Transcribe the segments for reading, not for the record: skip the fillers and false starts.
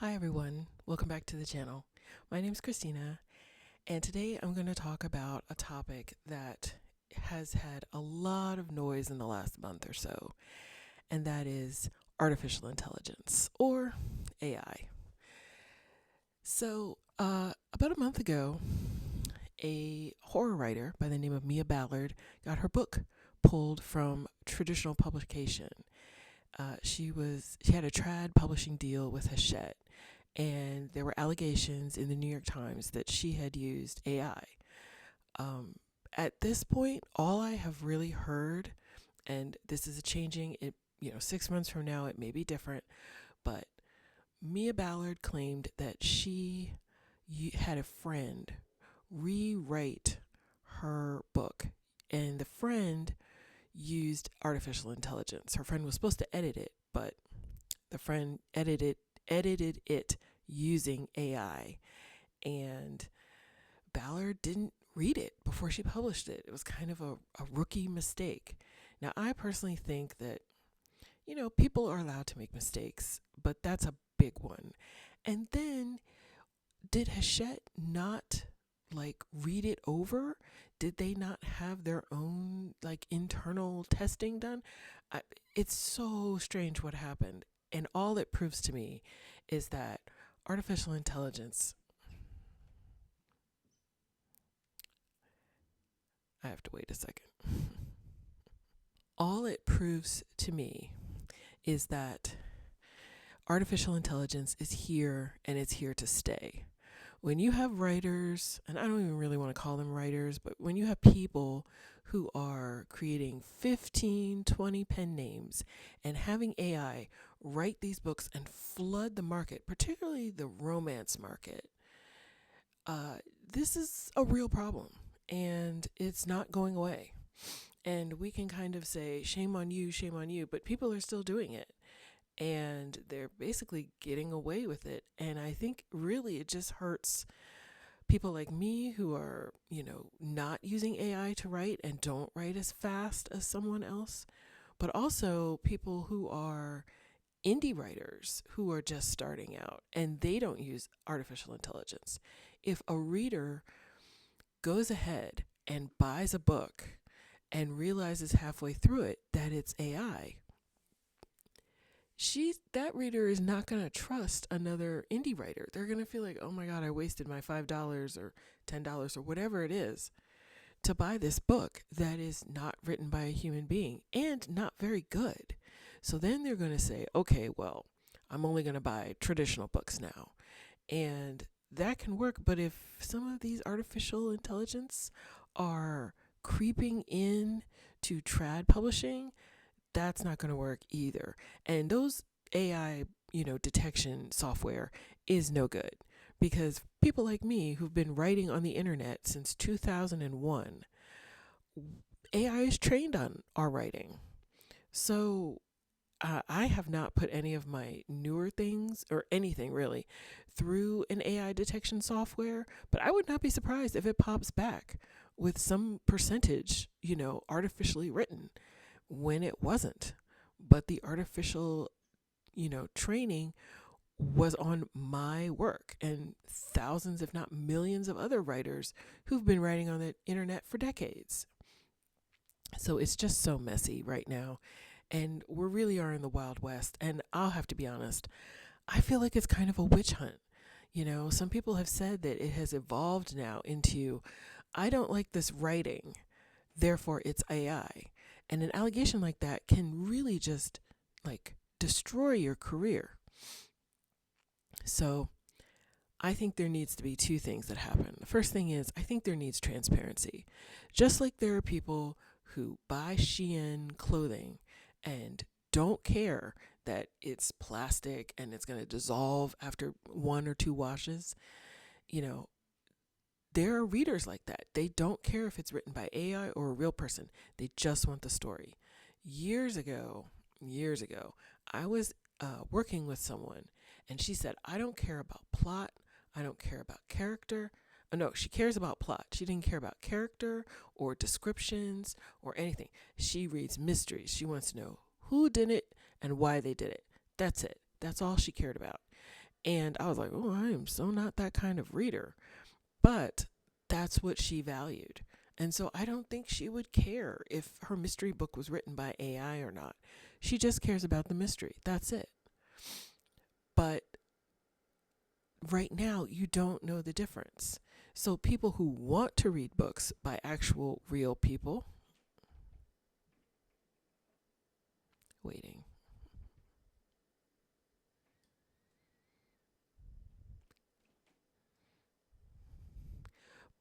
Hi everyone, welcome back to the channel. My name is Christina, and today I'm going to talk about a topic that has had a lot of noise in the last month or so, and that is artificial intelligence, or AI. About a month ago, a horror writer by the name of Mia Ballard got her book pulled from traditional publication. She had a trad publishing deal with Hachette, and there were allegations in the New York Times that she had used AI. At this point, all I have really heard, and this is changing, 6 months from now it may be different, but Mia Ballard claimed that she had a friend rewrite her book, and the friend used artificial intelligence. Her friend was supposed to edit it, but the friend edited it using AI, and Ballard didn't read it before she published it. It was kind of a rookie mistake. Now, I personally think that, people are allowed to make mistakes, but that's a big one. And then, did Hachette not read it over? Did they not have their own internal testing done? It's so strange what happened. And all it proves to me is that artificial intelligence, I have to wait a second. All it proves to me is that artificial intelligence is here and it's here to stay. When you have writers, and I don't even really want to call them writers, but when you have people who are creating 15, 20 pen names and having AI write these books and flood the market, particularly the romance market, this is a real problem and it's not going away. And we can kind of say, shame on you, but people are still doing it. And they're basically getting away with it. And I think really it just hurts people like me who are, not using AI to write and don't write as fast as someone else, but also people who are indie writers who are just starting out and they don't use artificial intelligence. If a reader goes ahead and buys a book and realizes halfway through it that it's AI, that reader is not going to trust another indie writer. They're going to feel like, oh my God, I wasted my $5 or $10 or whatever it is to buy this book that is not written by a human being and not very good. So then they're going to say, okay, well, I'm only going to buy traditional books now. And that can work. But if some of these artificial intelligence are creeping in to trad publishing, that's not going to work either. And those AI, detection software is no good because people like me who've been writing on the internet since 2001, AI is trained on our writing. So I have not put any of my newer things or anything really through an AI detection software, but I would not be surprised if it pops back with some percentage, artificially written when it wasn't. But the artificial, training was on my work and thousands, if not millions of other writers who've been writing on the internet for decades. So it's just so messy right now. And we really are in the Wild West. And I'll have to be honest, I feel like it's kind of a witch hunt. Some people have said that it has evolved now into, I don't like this writing, therefore it's AI. And an allegation like that can really just destroy your career. So I think there needs to be two things that happen. The first thing is, I think there needs transparency. Just like there are people who buy Shein clothing and don't care that it's plastic and it's going to dissolve after one or two washes, there are readers like that. They don't care if it's written by AI or a real person. They just want the story. Years ago, I was working with someone and she said, I don't care about plot. I don't care about character. No, she cares about plot. She didn't care about character or descriptions or anything. She reads mysteries. She wants to know who did it and why they did it. That's it. That's all she cared about. And I was like, oh, I am so not that kind of reader. But that's what she valued. And so I don't think she would care if her mystery book was written by AI or not. She just cares about the mystery. That's it. But right now, you don't know the difference. So people who want to read books by actual real people, waiting.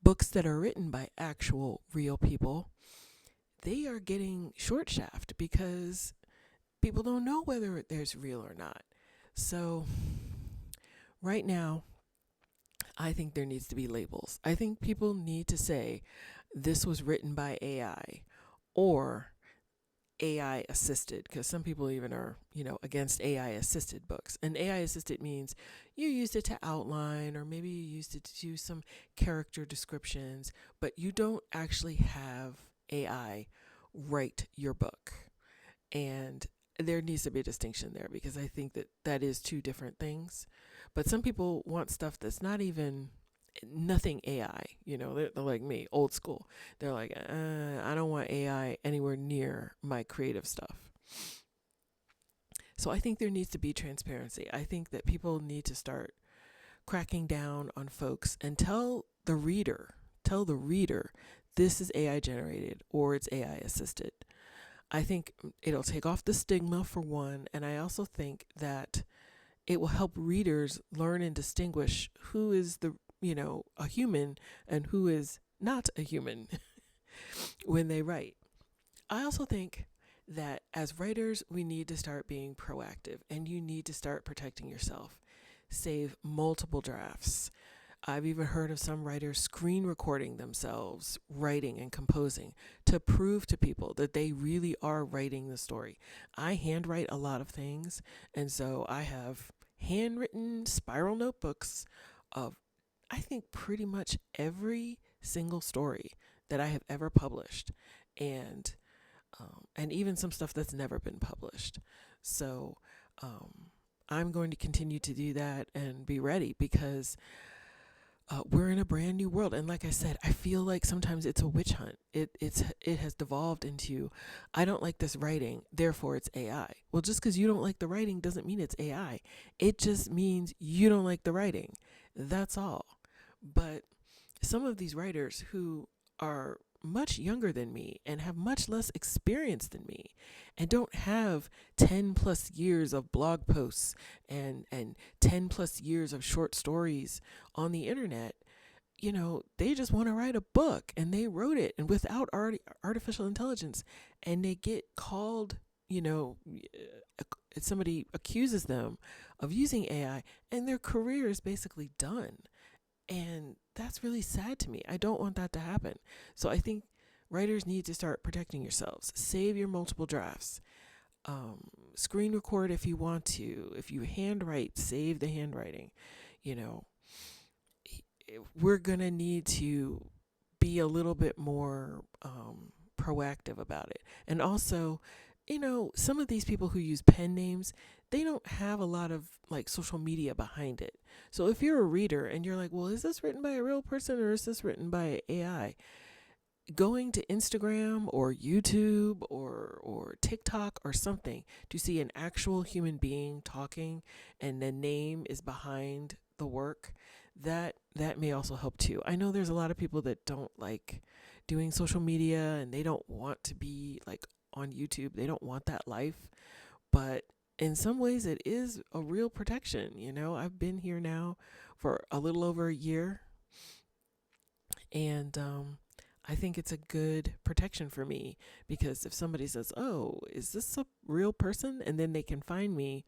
Books that are written by actual real people, they are getting short shaft because people don't know whether there's real or not. So right now, I think there needs to be labels. I think people need to say this was written by AI or AI assisted, because some people even are, against AI assisted books. And AI assisted means you used it to outline, or maybe you used it to do some character descriptions, but you don't actually have AI write your book. And there needs to be a distinction there, because I think that that is two different things. But some people want stuff that's not even nothing AI. They're like me, old school. They're like, I don't want AI anywhere near my creative stuff. So I think there needs to be transparency. I think that people need to start cracking down on folks and tell the reader, this is AI generated or it's AI assisted. I think it'll take off the stigma, for one, and I also think that it will help readers learn and distinguish who is a human and who is not a human when they write. I also think that as writers, we need to start being proactive, and you need to start protecting yourself. Save multiple drafts. I've even heard of some writers screen recording themselves writing and composing to prove to people that they really are writing the story. I handwrite a lot of things, and so I have handwritten spiral notebooks of, I think, pretty much every single story that I have ever published, and even some stuff that's never been published. So I'm going to continue to do that and be ready, because we're in a brand new world. And like I said, I feel like sometimes it's a witch hunt. It has devolved into, I don't like this writing, therefore it's AI. Well, just because you don't like the writing doesn't mean it's AI. It just means you don't like the writing. That's all. But some of these writers who are much younger than me and have much less experience than me and don't have 10 plus years of blog posts and 10 plus years of short stories on the internet, they just want to write a book, and they wrote it and without artificial intelligence, and they get called, somebody accuses them of using AI, and their career is basically done. And that's really sad to me. I don't want that to happen. So I think writers need to start protecting yourselves. Save your multiple drafts. Screen record if you want to. If you handwrite, save the handwriting. We're going to need to be a little bit more proactive about it. And also, some of these people who use pen names, they don't have a lot of social media behind it. So if you're a reader and you're like, well, is this written by a real person or is this written by AI? Going to Instagram or YouTube or TikTok or something to see an actual human being talking and the name is behind the work, that may also help too. I know there's a lot of people that don't like doing social media and they don't want to be on YouTube. They don't want that life. But in some ways it is a real protection. I've been here now for a little over a year, and I think it's a good protection for me, because if somebody says, oh, is this a real person? And then they can find me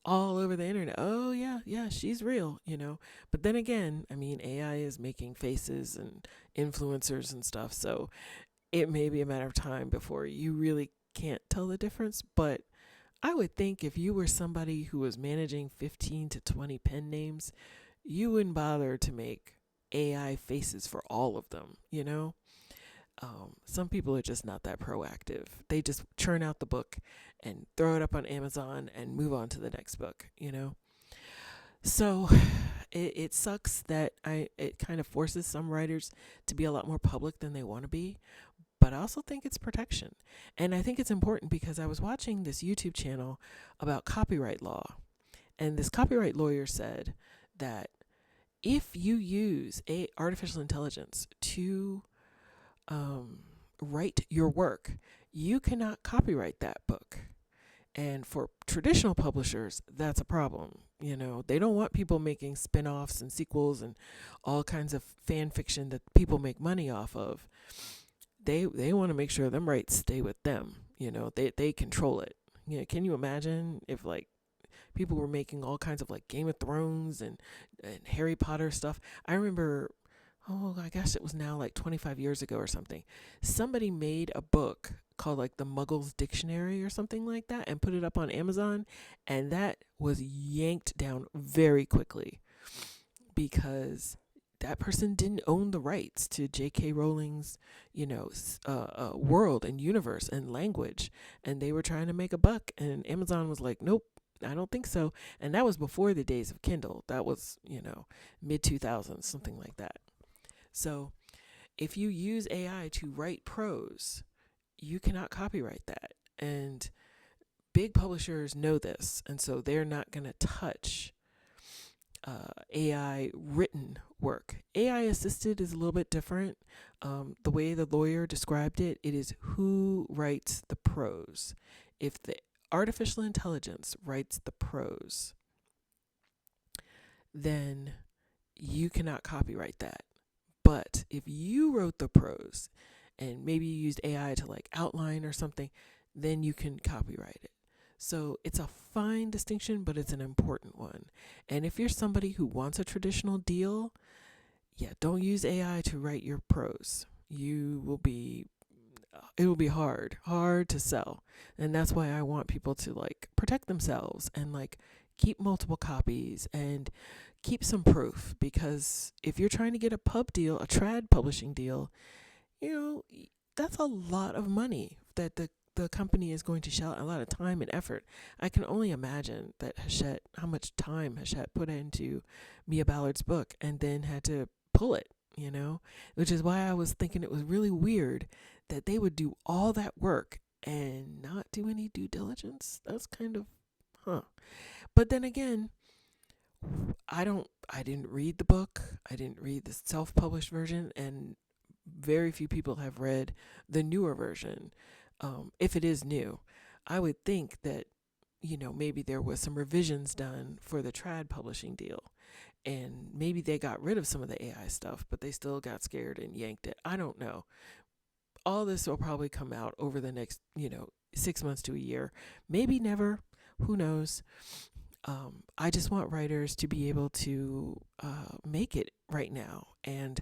all over the internet. Oh, yeah, she's real, But then again, AI is making faces and influencers and stuff. So it may be a matter of time before you really can't tell the difference. But I would think if you were somebody who was managing 15 to 20 pen names, you wouldn't bother to make AI faces for all of them, Some people are just not that proactive. They just churn out the book and throw it up on Amazon and move on to the next book, So it sucks that it kind of forces some writers to be a lot more public than they want to be, but I also think it's protection. And I think it's important because I was watching this YouTube channel about copyright law, and this copyright lawyer said that if you use a artificial intelligence to write your work, you cannot copyright that book. And for traditional publishers, that's a problem. You know, they don't want people making spin-offs and sequels and all kinds of fan fiction that people make money off of. They want to make sure them rights stay with them. You know, they control it. You know, can you imagine if like people were making all kinds of like Game of Thrones and Harry Potter stuff? I remember, oh, I guess it was now like 25 years ago or something. Somebody made a book called like the Muggles Dictionary or something like that and put it up on Amazon, and that was yanked down very quickly because that person didn't own the rights to J.K. Rowling's, you know, world and universe and language, and they were trying to make a buck, and Amazon was like, nope, I don't think so. And that was before the days of Kindle. That was, you know, mid 2000s, something like that. So if you use AI to write prose, you cannot copyright that. And big publishers know this, and so they're not going to touch AI written work. AI assisted is a little bit different. The way the lawyer described it, it is who writes the prose. If the artificial intelligence writes the prose, then you cannot copyright that. But if you wrote the prose and maybe you used AI to like outline or something, then you can copyright it. So it's a fine distinction, but it's an important one. And if you're somebody who wants a traditional deal, yeah, don't use AI to write your prose. It will be hard to sell. And that's why I want people to like protect themselves and like keep multiple copies and keep some proof, because if you're trying to get a pub deal, a trad publishing deal, you know, that's a lot of money that the company is going to shell out, a lot of time and effort. I can only imagine that Hachette, how much time Hachette put into Mia Ballard's book and then had to pull it, you know, which is why I was thinking it was really weird that they would do all that work and not do any due diligence. That's kind of, huh. But then again, I didn't read the book. I didn't read the self-published version, and very few people have read the newer version. If it is new, I would think that, you know, maybe there was some revisions done for the trad publishing deal, and maybe they got rid of some of the AI stuff, but they still got scared and yanked it. I don't know. All this will probably come out over the next, you know, 6 months to a year, maybe never. Who knows? I just want writers to be able to make it right now. And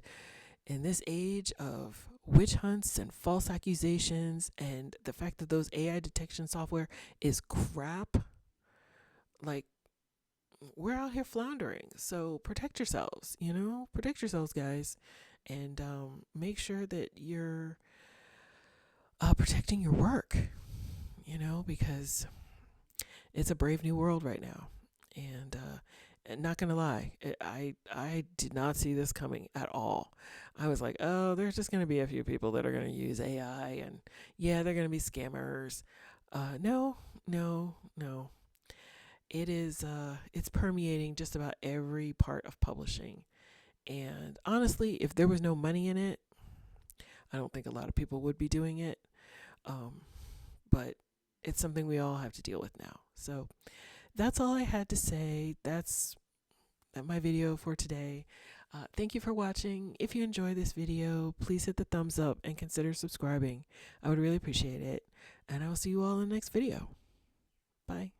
in this age of witch hunts and false accusations and the fact that those AI detection software is crap, like, we're out here floundering. So protect yourselves, you know, protect yourselves, guys, and make sure that you're protecting your work, you know, because it's a brave new world right now. And not gonna lie, I did not see this coming at all. I was like, oh, there's just gonna be a few people that are gonna use AI, and yeah, they're gonna be scammers. No, no, no. It is. It's permeating just about every part of publishing. And honestly, if there was no money in it, I don't think a lot of people would be doing it. But it's something we all have to deal with now. So that's all I had to say. That's my video for today. Thank you for watching. If you enjoy this video, please hit the thumbs up and consider subscribing. I would really appreciate it. And I will see you all in the next video. Bye.